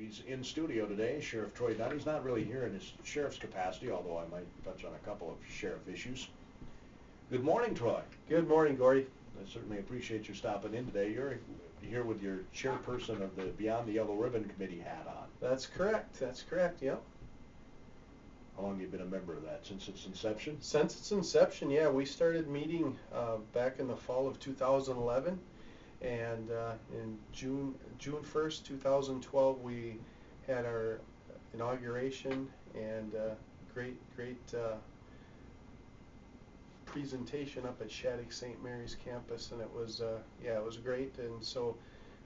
He's in studio today, Sheriff Troy Dunn. He's not really here in his sheriff's capacity, although I might touch on a couple of sheriff issues. Good morning, Troy. Good morning, Gordy. I certainly appreciate you stopping in today. You're here with your chairperson of the Beyond the Yellow Ribbon Committee hat on. That's correct. That's correct, yep. How long have you been a member of that? Since its inception? Since its inception, yeah. We started meeting back in the fall of 2011. And in June 1st, 2012, we had our inauguration and great presentation up at Shattuck St. Mary's campus, and it was great. And so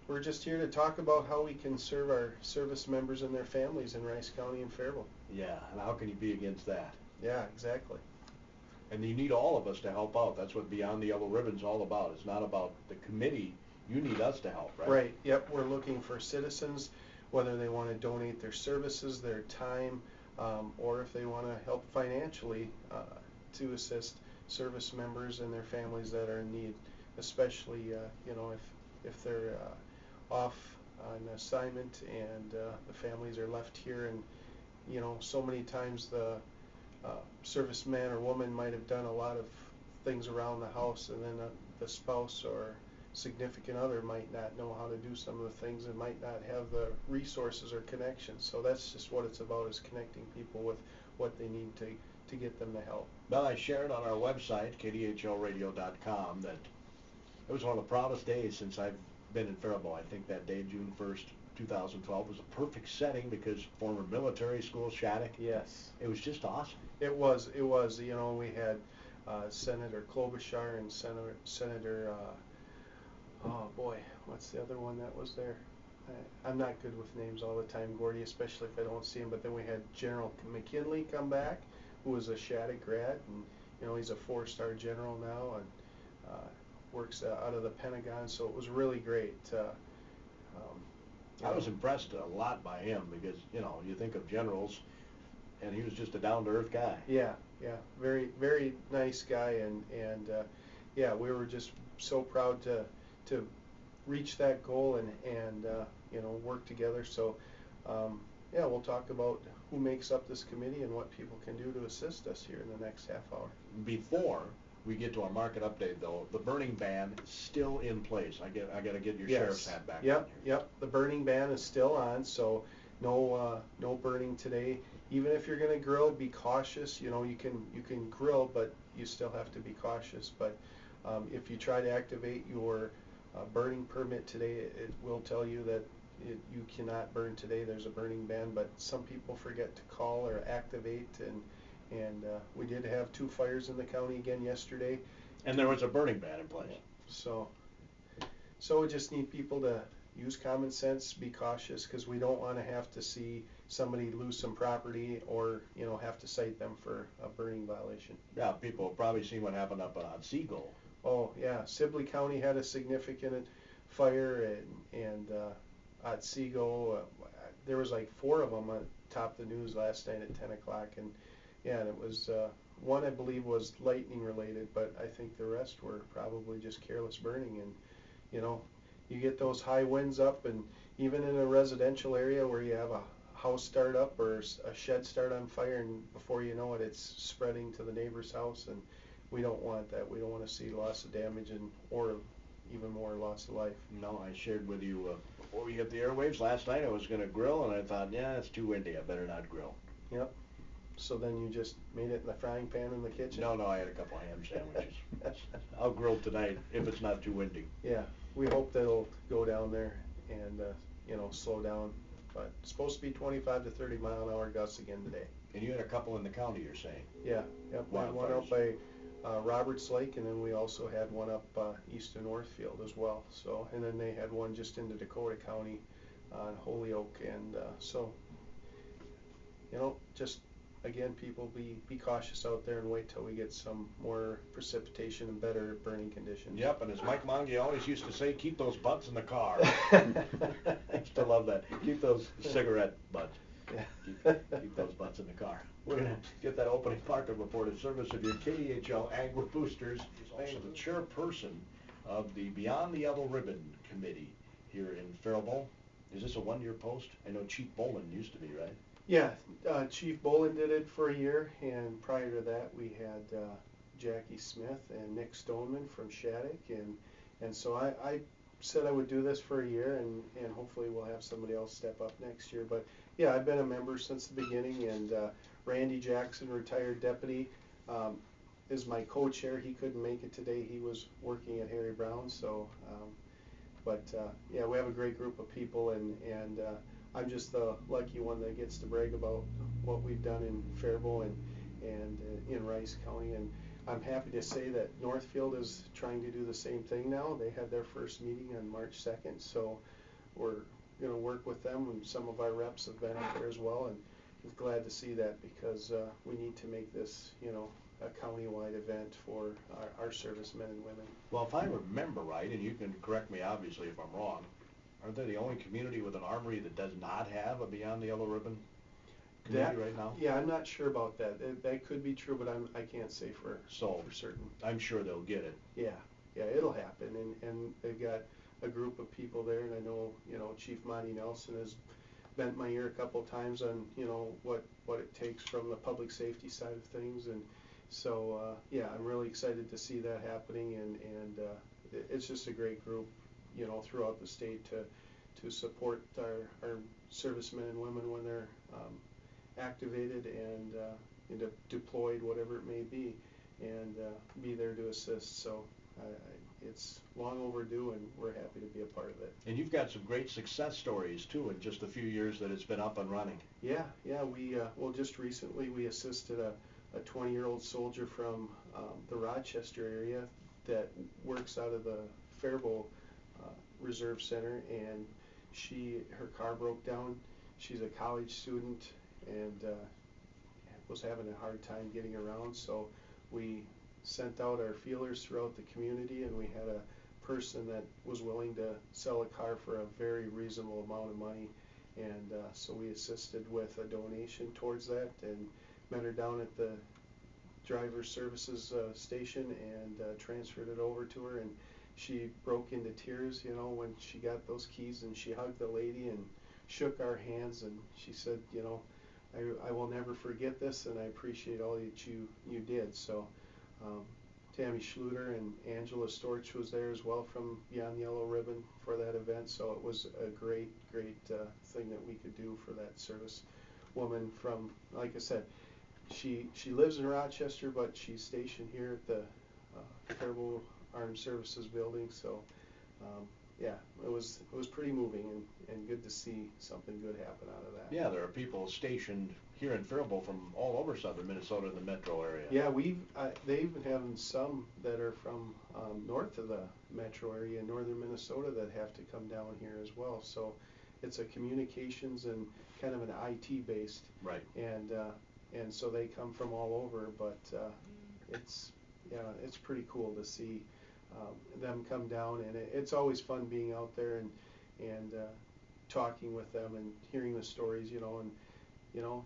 we're just here to talk about how we can serve our service members and their families in Rice County and Faribault. Yeah, and how can you be against that? Yeah, exactly. And you need all of us to help out. That's what Beyond the Yellow Ribbon's all about. It's not about the committee. You need us to help, right? Right, yep. We're looking for citizens, whether they want to donate their services, their time, or if they want to help financially to assist service members and their families that are in need, especially if they're off on assignment and the families are left here, and so many times the serviceman or woman might have done a lot of things around the house, and then the spouse or significant other might not know how to do some of the things and might not have the resources or connections. So that's just what it's about, is connecting people with what they need to get them the help. Well, I shared on our website, KDHLradio.com, that it was one of the proudest days since I've been in Faribault. I think that day, June 1st, 2012, was a perfect setting because former military school, Shattuck. Yes. It was just awesome. It was. We had Senator Klobuchar and Senator oh boy, what's the other one that was there? I'm not good with names all the time, Gordy, especially if I don't see him. But then we had General McKinley come back, who was a Shattuck grad, and he's a 4-star general now, and works out of the Pentagon. So it was really great. I was impressed a lot by him because you think of generals, and he was just a down-to-earth guy. Yeah, very very nice guy, and yeah, we were just so proud to reach that goal and work together. So yeah, we'll talk about who makes up this committee and what people can do to assist us here in the next half hour. Before we get to our market update, though, the burning ban is still in place. I got to get your sheriff's hat back. Yep. The burning ban is still on, so no burning today. Even if you're going to grill, be cautious. You can grill, but you still have to be cautious. But if you try to activate your burning permit today, it will tell you that you cannot burn today. There's a burning ban, but some people forget to call or activate, and we did have 2 fires in the county again yesterday. And there was a burning ban in place. So we just need people to use common sense, be cautious, because we don't want to have to see somebody lose some property or have to cite them for a burning violation. Yeah, people have probably seen what happened up on Seagull. Oh yeah, Sibley County had a significant fire, and at Seagull, there was like 4 of them on top of the news last night at 10 o'clock, and yeah, and it was one I believe was lightning related, but I think the rest were probably just careless burning. And you get those high winds up, and even in a residential area where you have a house start up or a shed start on fire, and before you know it, it's spreading to the neighbor's house, and we don't want that. We don't want to see loss of damage or even more loss of life. No, I shared with you before we hit the airwaves last night I was going to grill, and I thought, yeah, it's too windy. I better not grill. Yep. So then you just made it in the frying pan in the kitchen? No, I had a couple of ham sandwiches. I'll grill tonight if it's not too windy. Yeah, we hope that it'll go down there and slow down. But it's supposed to be 25 to 30 mile an hour gusts again today. And you had a couple in the county, you're saying? Yeah, yep. We had one up by Roberts Lake, and then we also had one up east of Northfield as well. So, and then they had one just into Dakota County on Holyoke, and so just again, people be cautious out there and wait till we get some more precipitation and better burning conditions. Yep, and as Mike Monge always used to say, keep those butts in the car. I used to love that. Keep those cigarette butts. Yeah. Keep those butts in the car. We're going to get that opening market report in service of your KDHL Agri Boosters. He's also the chairperson of the Beyond the Yellow Ribbon Committee here in Faribault. Is this a one-year post? I know Chief Bolin used to be, right? Yeah, Chief Bolin did it for a year, and prior to that we had Jackie Smith and Nick Stoneman from Shattuck, and so I said I would do this for a year, and hopefully we'll have somebody else step up next year. But yeah, I've been a member since the beginning, and Randy Jackson, retired deputy, is my co-chair. He couldn't make it today. He was working at Harry Brown, so yeah, we have a great group of people, and I'm just the lucky one that gets to brag about what we've done in Faribault and in Rice County. And I'm happy to say that Northfield is trying to do the same thing now. They had their first meeting on March 2nd, so we're going to work with them, and some of our reps have been up there as well, and I'm glad to see that, because we need to make this, a county-wide event for our servicemen and women. Well, if I remember right, and you can correct me obviously if I'm wrong, aren't they the only community with an armory that does not have a Beyond the Yellow Ribbon community right now? Yeah, I'm not sure about that. That could be true, but I can't say for certain. I'm sure they'll get it. Yeah, it'll happen, and they've got a group of people there, and I know, Chief Monty Nelson has bent my ear a couple of times on, what it takes from the public safety side of things, and so yeah, I'm really excited to see that happening, and it's just a great group, throughout the state to support our servicemen and women when they're activated and deployed, whatever it may be, and be there to assist. So it's long overdue, and we're happy to be a part of it. And you've got some great success stories too in just a few years that it's been up and running. Yeah, we well, just recently we assisted a 20-year-old soldier from the Rochester area that works out of the Faribault Reserve Center, and her car broke down. She's a college student and was having a hard time getting around, so we sent out our feelers throughout the community, and we had a person that was willing to sell a car for a very reasonable amount of money, and so we assisted with a donation towards that, and met her down at the driver's services station, and transferred it over to her, and she broke into tears, when she got those keys, and she hugged the lady and shook our hands, and she said, I will never forget this, and I appreciate all that you did. So Tammy Schluter and Angela Storch was there as well from Beyond the Yellow Ribbon for that event, so it was a great thing that we could do for that service woman from, like I said, she lives in Rochester, but she's stationed here at the Faribault Armed Services building, so yeah, it was pretty moving, and good to see something good happen out of that. Yeah, there are people stationed here in Faribault from all over southern Minnesota in the metro area. Yeah, they even have some that are from north of the metro area in northern Minnesota that have to come down here as well. So it's a communications and kind of an IT based. Right. And so they come from all over, but it's pretty cool to see them come down, and it's always fun being out there and talking with them and hearing the stories, and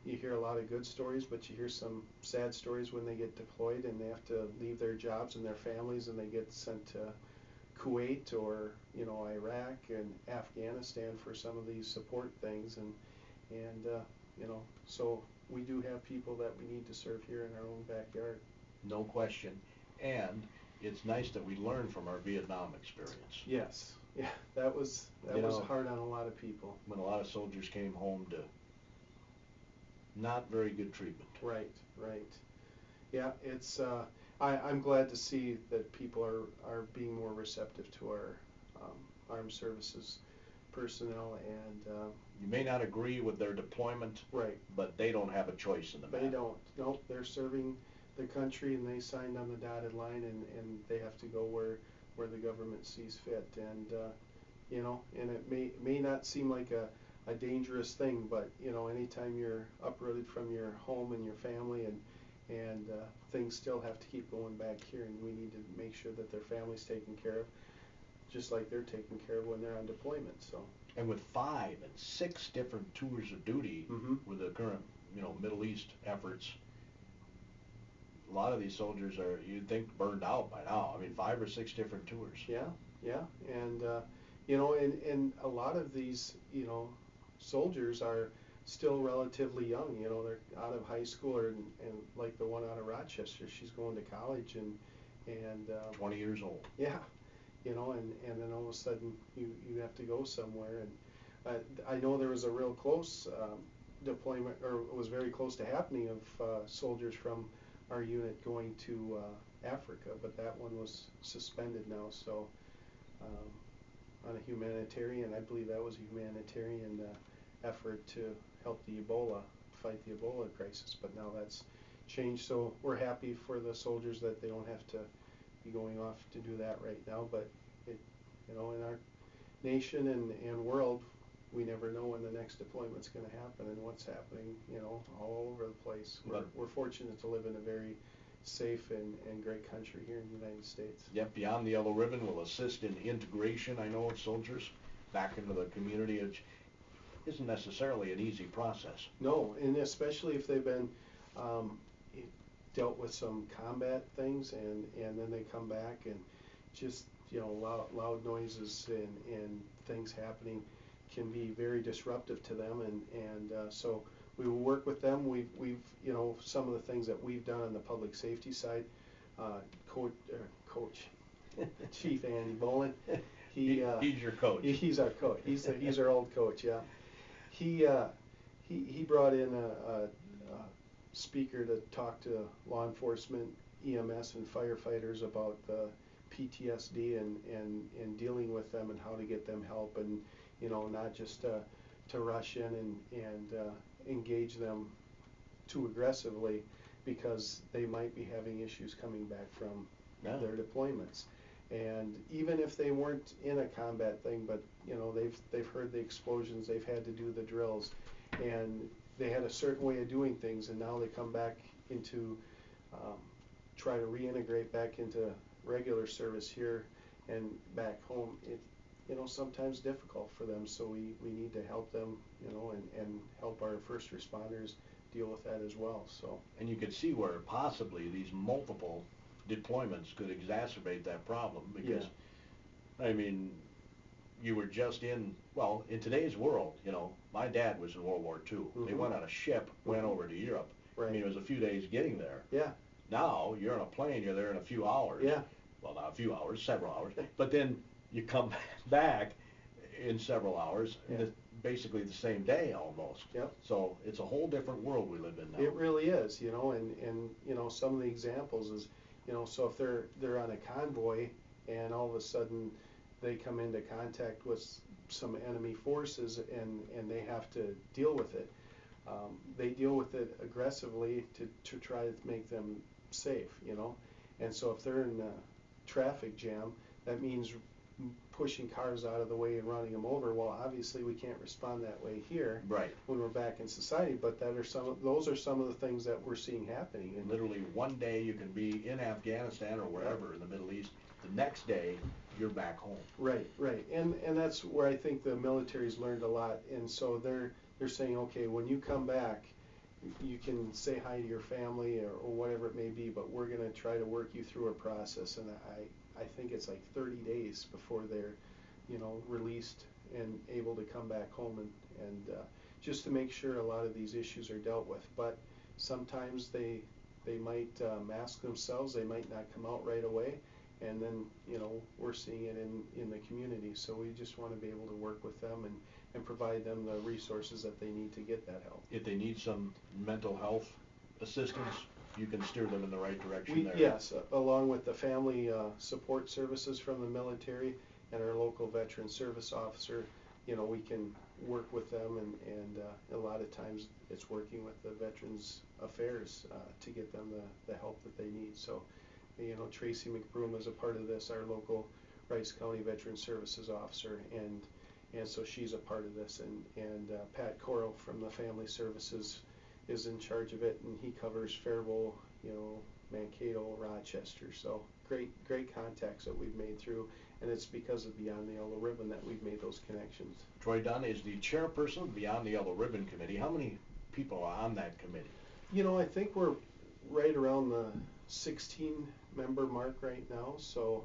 you hear a lot of good stories, but you hear some sad stories when they get deployed and they have to leave their jobs and their families, and they get sent to Kuwait or Iraq and Afghanistan for some of these support things, and so we do have people that we need to serve here in our own backyard. No question. And it's nice that we learn from our Vietnam experience. Yes, yeah, that was hard on a lot of people. When a lot of soldiers came home to not very good treatment. Right. Yeah, it's I'm glad to see that people are being more receptive to our armed services personnel, and you may not agree with their deployment, right, but they don't have a choice in the matter. They don't. Nope, they're serving the country, and they signed on the dotted line, and they have to go where the government sees fit, and and it may not seem like a dangerous thing, but anytime you're uprooted from your home and your family, and things still have to keep going back here, and we need to make sure that their family's taken care of, just like they're taken care of when they're on deployment. So. And with 5 and 6 different tours of duty with the current Middle East efforts, a lot of these soldiers are, you'd think, burned out by now. I mean, 5 or 6 different tours. Yeah, and You know, and a lot of these, you know, soldiers are still relatively young. You know, they're out of high school, and like the one out of Rochester, she's going to college, and 20 years old. yeah, you know, and then all of a sudden you have to go somewhere. And I know there was a real close deployment, or it was very close to happening, of soldiers from our unit going to Africa, but that one was suspended now. So on a humanitarian, I believe that was a humanitarian effort to help fight the Ebola crisis, but now that's changed. So we're happy for the soldiers that they don't have to be going off to do that right now. But it, you know, in our nation and world, we never know when the next deployment's going to happen and what's happening, you know, all over the place. We're fortunate to live in a very safe and great country here in the United States. Yep, Beyond the Yellow Ribbon will assist in integration, I know, of soldiers back into the community. It isn't necessarily an easy process. No, and especially if they've been dealt with some combat things, and then they come back and just, you know, loud noises and things happening can be very disruptive to them, and so we will work with them. We've you know, some of the things that we've done on the public safety side, Coach Chief Andy Bolin, he's your coach. He's our coach. He's our old coach. Yeah, he brought in a speaker to talk to law enforcement, EMS, and firefighters about the PTSD and dealing with them and how to get them help, and, you know, not just to rush in and engage them too aggressively, because they might be having issues coming back from their deployments. And even if they weren't in a combat thing, but, you know, they've heard the explosions, they've had to do the drills, and they had a certain way of doing things, and now they come back into try to reintegrate back into regular service here and back home. It, you know, sometimes difficult for them, so we need to help them, you know, and help our first responders deal with that as well. So, and you could see where possibly these multiple deployments could exacerbate that problem, because I mean, you were just in today's world, you know, my dad was in World War II. They went on a ship, went over to Europe. I mean, it was a few days getting there. Yeah. Now you're on a plane, you're there in a few hours. Yeah. Well, not a few hours, several hours. But then you come back in several hours, basically the same day almost. Yep. So it's a whole different world we live in now. It really is, you know, and you know, some of the examples is, you know, so if they're on a convoy and all of a sudden they come into contact with some enemy forces and they have to deal with it. They deal with it aggressively to try to make them safe, you know. And so if they're in a traffic jam, that means pushing cars out of the way and running them over. Well, obviously we can't respond that way here when we're back in society, but those are some of the things that we're seeing happening. And literally one day you can be in Afghanistan or wherever in the Middle East, the next day you're back home. Right. And that's where I think the military's learned a lot, and so they're saying, okay, when you come back, you can say hi to your family or whatever it may be, but we're going to try to work you through a process. And I think it's like 30 days before they're, you know, released and able to come back home, and just to make sure a lot of these issues are dealt with. But sometimes they might mask themselves, they might not come out right away, and then, you know, we're seeing it in the community. So we just want to be able to work with them and provide them the resources that they need to get that help. If they need some mental health assistance, you can steer them in the right direction there. Yes, along with the family support services from the military and our local veteran service officer, you know, we can work with them, and a lot of times it's working with the Veterans Affairs to get them the help that they need. So, you know, Tracy McBroom is a part of this, our local Rice County Veteran Services officer, and so she's a part of this, and Pat Corral from the Family Services is in charge of it, and he covers Faribault, you know, Mankato, Rochester. So great contacts that we've made through, and it's because of Beyond the Yellow Ribbon that we've made those connections. Troy Dunn is the chairperson of Beyond the Yellow Ribbon Committee. How many people are on that committee? You know, I think we're right around the 16 member mark right now. So,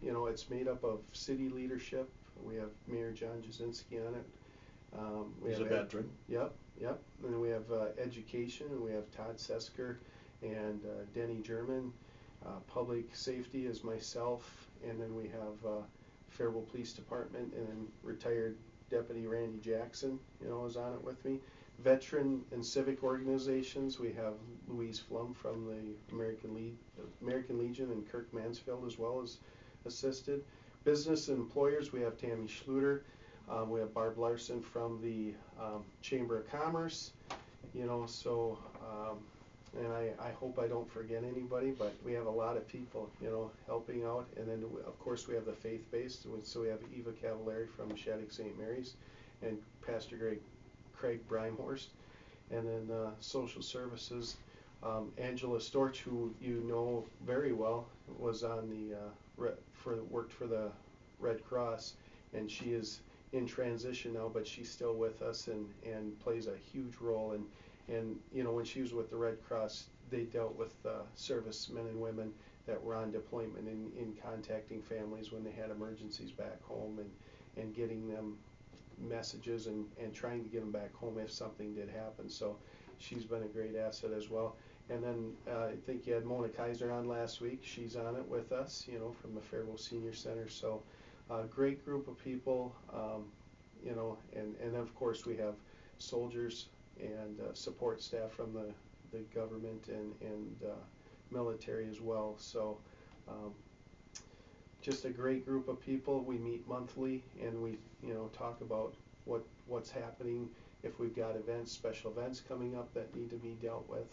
you know, it's made up of city leadership, We have Mayor John Jasinski on it. He's a veteran. Yep. And then we have education, and we have Todd Sesker and Denny German. Public safety is myself, and then we have Faribault Police Department, and then retired Deputy Randy Jackson, is on it with me. Veteran and civic organizations, we have Louise Flum from the American Legion, and Kirk Mansfield as well as assisted. Business and employers, we have Tammy Schluter. We have Barb Larson from the Chamber of Commerce, so, and I hope I don't forget anybody, but we have a lot of people, helping out. And then, of course, we have the faith-based, so we have Eva Cavallari from Shattuck St. Mary's, and Pastor Craig Brimehorst. And then social services, Angela Storch, who you know very well, was on the worked for the Red Cross, and she is in transition now, but she's still with us and plays a huge role. And when she was with the Red Cross, they dealt with servicemen and women that were on deployment in contacting families when they had emergencies back home, and getting them messages and trying to get them back home if something did happen. So she's been a great asset as well. And then I think you had Mona Kaiser on last week. She's on it with us, from the Faribault Senior Center. So great group of people, and then of course we have soldiers and support staff from the government and military as well. So just a great group of people. We meet monthly, and we talk about what's happening, if we've got events, special events coming up that need to be dealt with,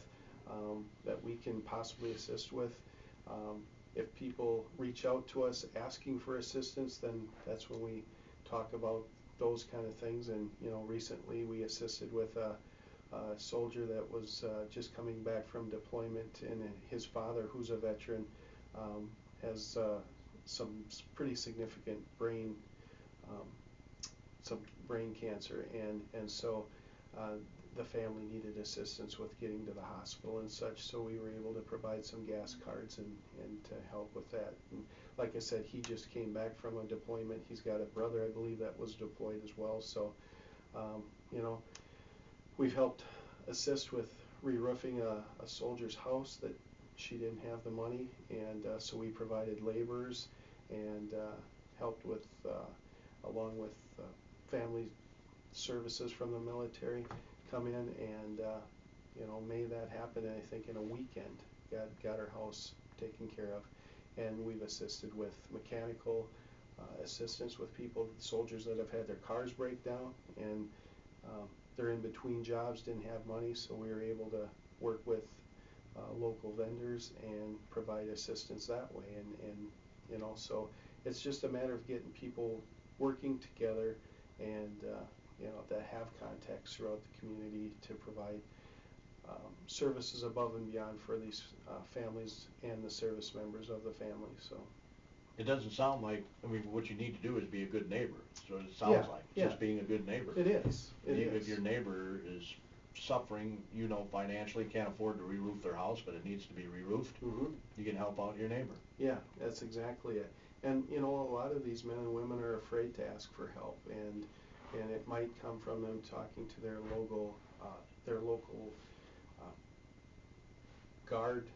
that we can possibly assist with. If people reach out to us asking for assistance, then that's when we talk about those kind of things. And recently we assisted with a soldier that was just coming back from deployment, and his father, who's a veteran, has some pretty significant brain cancer, and so the family needed assistance with getting to the hospital and such, so we were able to provide some gas cards and to help with that. And like I said, he just came back from a deployment. He's got a brother, I believe, that was deployed as well. So we've helped assist with re-roofing a soldier's house that she didn't have the money, and so we provided laborers and helped with along with family services from the military come in and made that happen. I think in a weekend got her house taken care of. And we've assisted with mechanical assistance with people, soldiers that have had their cars break down, and they're in between jobs, didn't have money, so we were able to work with local vendors and provide assistance that way. And so it's just a matter of getting people working together and that have contacts throughout the community to provide services above and beyond for these families and the service members of the family. So it doesn't sound like, what you need to do is be a good neighbor. So it sounds like just being a good neighbor. It is. Even if your neighbor is suffering, financially, can't afford to re-roof their house, but it needs to be re-roofed, you can help out your neighbor. Yeah, that's exactly it. And a lot of these men and women are afraid to ask for help, and it might come from them talking to their local guard,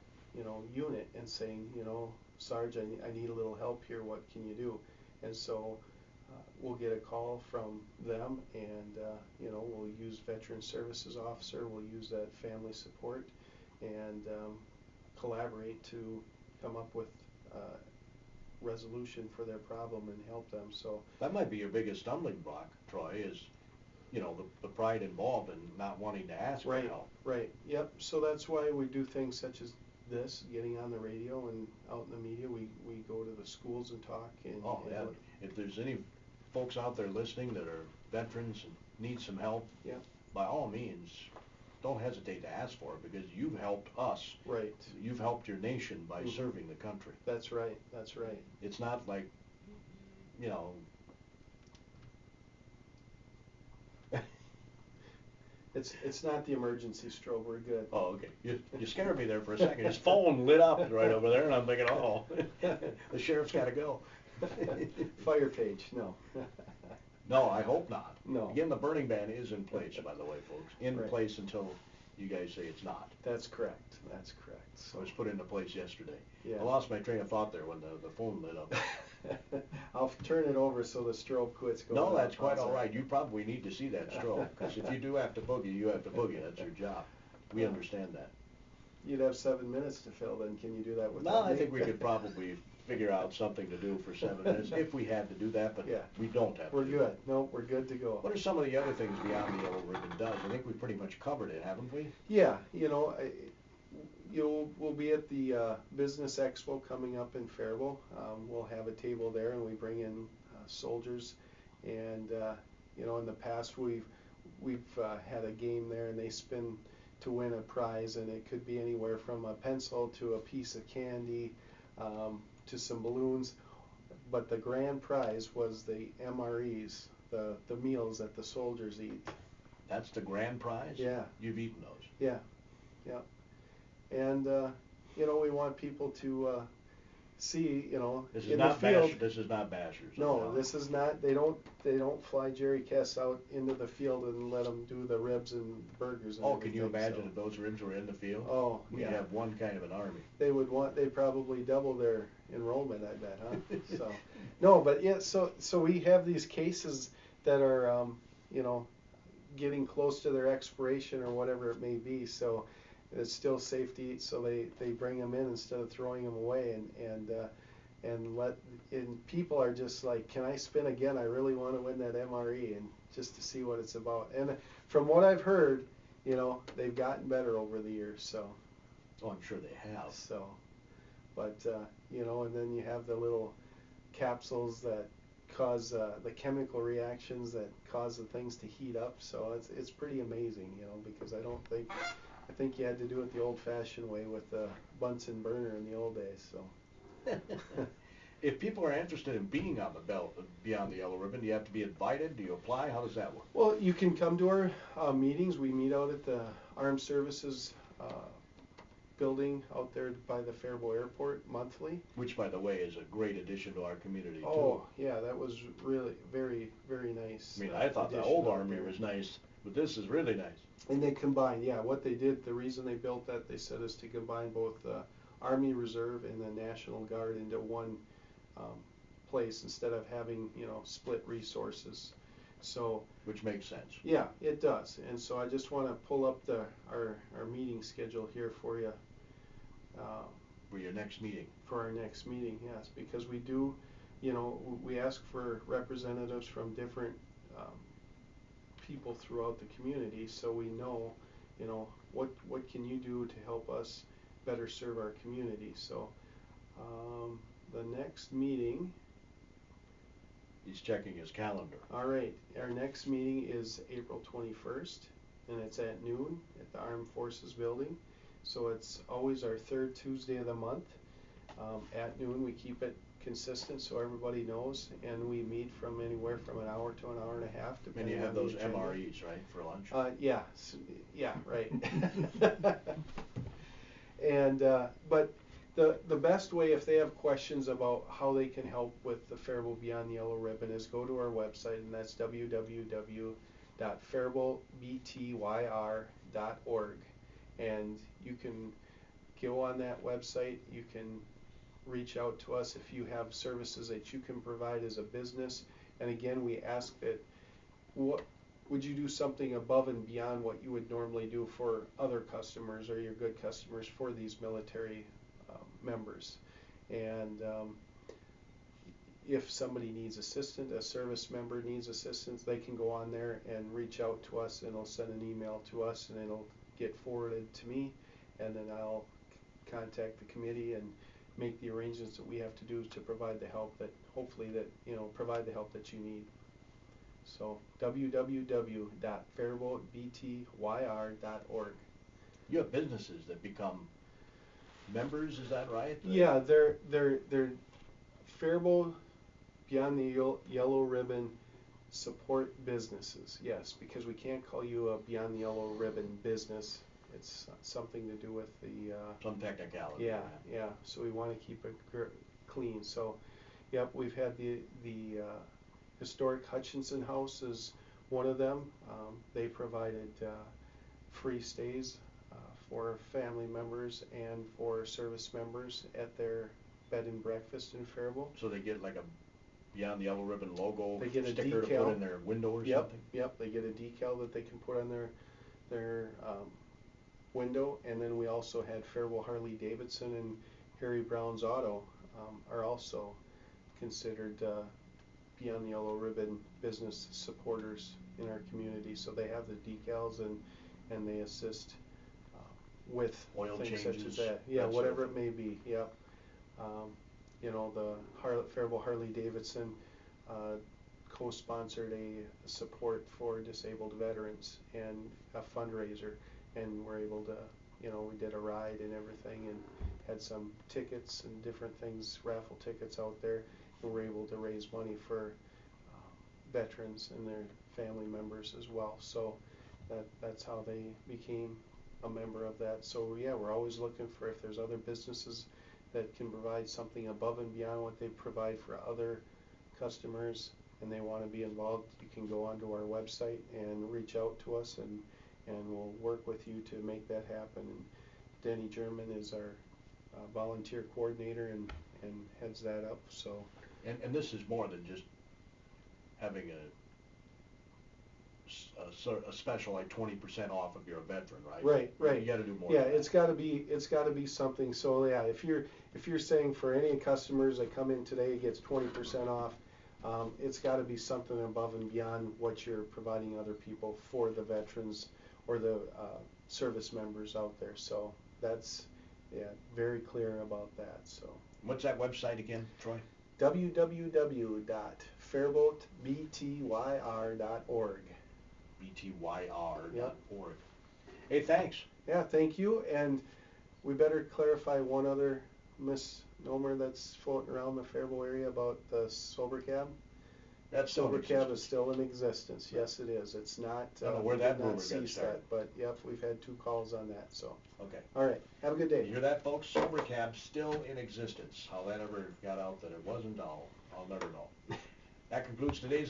unit, and saying, Sarge, I need a little help here. What can you do? And so we'll get a call from them, and we'll use Veteran Services Officer. We'll use that family support and collaborate to come up with resolution for their problem and help them. So that might be your biggest stumbling block, Troy, is the pride involved in not wanting to ask for help. Right. Yep. So that's why we do things such as this, getting on the radio and out in the media. We go to the schools and talk. And if there's any folks out there listening that are veterans and need some help, by all means, don't hesitate to ask for it, because you've helped us. Right. You've helped your nation by serving the country. That's right. It's not like, It's not the emergency strobe. We're good. Oh, okay. You scared me there for a second. His phone lit up right over there, and I'm thinking, the sheriff's got to go. Fire page, no. No, I hope not. No. Again, the burning ban is in place, by the way, folks. In Right. place until you guys say it's not. That's correct, that's correct. So it was put into place yesterday. Yeah. I lost my train of thought there when the phone lit up. I'll turn it over so the strobe quits going. No, that's quite How's all that? right. You probably need to see that stroke, because if you do have to boogie, you have to boogie. That's your job. We understand that. You'd have 7 minutes to fill, then can you do that without No, me? I think we could probably figure out something to do for 7 minutes if we had to do that, but Yeah. we don't have to. We're do good. that. No, we're good to go. What are some of the other things Beyond the Yellow Ribbon does? I think we pretty much covered it, haven't we? Yeah, we'll be at the Business Expo coming up in Faribault. We'll have a table there, and we bring in soldiers. And in the past we've had a game there, and they spin to win a prize, and it could be anywhere from a pencil to a piece of candy to some balloons. But the grand prize was the MREs, the meals that the soldiers eat. That's the grand prize? Yeah. You've eaten those? Yeah, yeah. And, we want people to see, This is in not the field. This is not bashers. No, this is not, they don't fly Jerry Kess out into the field and let them do the ribs and burgers and Oh, can you everything, imagine if those ribs were in the field? Oh, We'd yeah. have one kind of an army. They'd probably double their enrollment, I bet, huh? So, no, but yeah, so we have these cases that are, getting close to their expiration or whatever it may be, so it's still safe to eat, so they bring them in instead of throwing them away, and people are just like, can I spin again? I really want to win that MRE, and just to see what it's about. And from what I've heard, they've gotten better over the years, so. Oh, I'm sure they have. So, but, and then you have the little capsules that cause the chemical reactions that cause the things to heat up, so it's pretty amazing, because I think you had to do it the old-fashioned way with the Bunsen burner in the old days, so. If people are interested in being on the Beyond the Yellow Ribbon, do you have to be invited? Do you apply? How does that work? Well, you can come to our meetings. We meet out at the Armed Services building out there by the Faribault Airport monthly. Which, by the way, is a great addition to our community, too. Oh, yeah, that was really very, very nice. I mean, I thought the old Army was nice, but this is really nice. And they combined, yeah, what they did, the reason they built that, they said, is to combine both the Army Reserve and the National Guard into one place instead of having, split resources. So. Which makes sense. Yeah, it does. And so I just want to pull up our meeting schedule here for you. For your next meeting. For our next meeting, yes, because we do, we ask for representatives from different people throughout the community, so we know, what can you do to help us better serve our community. So the next meeting. He's checking his calendar. All right, our next meeting is April 21st, and it's at noon at the Armed Forces Building. So it's always our third Tuesday of the month. At noon, we keep it consistent so everybody knows, and we meet from anywhere from an hour to an hour and a half. And you have those MREs, right, for lunch? Yeah, right. And but the best way, if they have questions about how they can help with the Faribault Beyond the Yellow Ribbon, is go to our website, and that's www.faribault.youtube.org. And you can go on that website, you can reach out to us if you have services that you can provide as a business. And again, we ask that, what would you do something above and beyond what you would normally do for other customers or your good customers for these military members. And if somebody needs assistance, a service member needs assistance, they can go on there and reach out to us, and it'll send an email to us, and it'll get forwarded to me, and then I'll contact the committee and make the arrangements that we have to do to provide the help that, hopefully that, provide the help that you need. So www.faribault.youtube.org. You have businesses that become members, is that right? Yeah, they're Faribault Beyond the Yellow Ribbon support businesses, yes, because we can't call you a Beyond the Yellow Ribbon business. It's something to do with the some technicality. Yeah. So we want to keep it clean. So Yep, we've had the historic Hutchinson House is one of them. They provided free stays for family members and for service members at their bed and breakfast in Faribault. So they get like a Beyond the Yellow Ribbon logo They get a sticker decal to put in their window or something? Yep, they get a decal that they can put on their window, and then we also had Faribault Harley Davidson and Harry Brown's Auto are also considered Beyond the Yellow Ribbon business supporters in our community. So they have the decals and they assist with oil things changes, such as that. Yeah, that whatever sort of it may be. Yep. You know, the Faribault Harley Davidson co-sponsored a support for disabled veterans and a fundraiser, and we're able to, you know, we did a ride and everything and had some tickets and different things, raffle tickets out there, and we're able to raise money for veterans and their family members as well. So that's how they became a member of that. So yeah, we're always looking for if there's other businesses that can provide something above and beyond what they provide for other customers and they want to be involved. You can go onto our website and reach out to us, and we'll work with you to make that happen. And Denny German is our volunteer coordinator and heads that up. So and this is more than just having a special like 20% off if you're a veteran, right? Right. You got to do more. Yeah, than it's got to be something. So yeah, if you're saying for any customers that come in today gets 20% off, it's got to be something above and beyond what you're providing other people for the veterans or the service members out there. So that's very clear about that. So what's that website again, Troy? www.faribaultbytyr.org. BTYR.org. Yep. Hey, thanks. Yeah, thank you. And we better clarify one other misnomer that's floating around the Faribault area about the sober cab. That sober cab is still in existence. Yes, it is. It's not. I don't know where that rumor got ceased started. But yep, we've had 2 calls on that. So. Okay. All right. Have a good day. You hear that, folks? Sober cab still in existence. How that ever got out that it wasn't, I'll never know. That concludes today's